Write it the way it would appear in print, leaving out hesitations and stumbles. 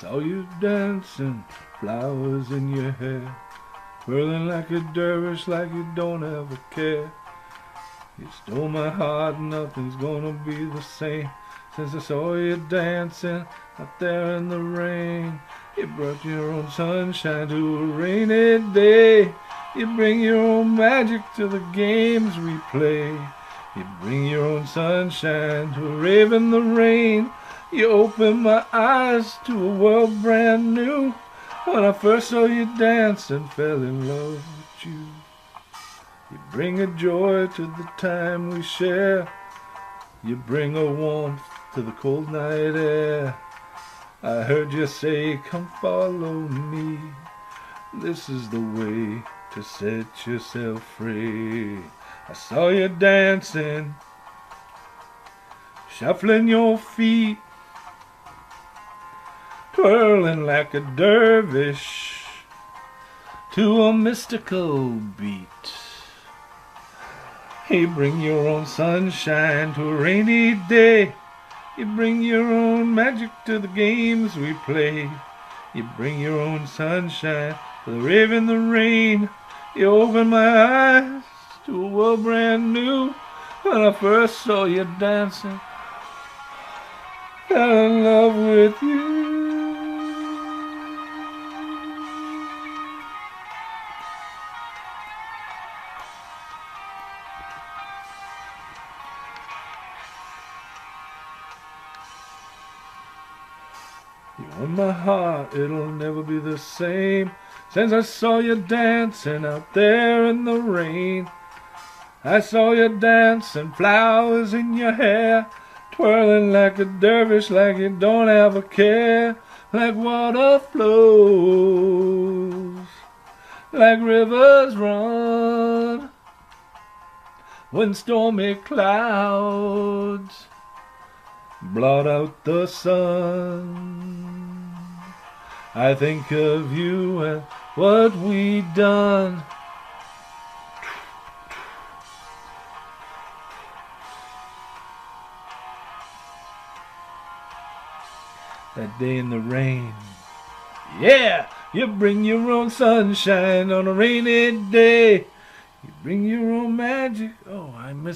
saw you dancing, flowers in your hair, twirling like a dervish, like you don't ever care. You stole my heart, nothing's gonna be the same since I saw you dancing out there in the rain. You brought your own sunshine to a rainy day. You bring your own magic to the games we play. You bring your own sunshine to a rave in the rain. You opened my eyes to a world brand new. When I first saw you dance and fell in love with you. You bring a joy to the time we share. You bring a warmth to the cold night air. I heard you say, come follow me. This is the way to set yourself free. I saw you dancing, shuffling your feet, twirling like a dervish to a mystical beat. You bring your own sunshine to a rainy day. You bring your own magic to the games we play. You bring your own sunshine to the rave in the rain. You open my eyes to a world brand new. When I first saw you dancing, fell in love with you. You won my heart, it'll never be the same since I saw you dancing out there in the rain. I saw you dancing, flowers in your hair, twirling like a dervish, like you don't have a care. Like water flows, like rivers run, when stormy clouds blot out the sun. I think of you and what we done. That day in the rain. Yeah, you bring your own sunshine on a rainy day. You bring your own magic. Oh, I miss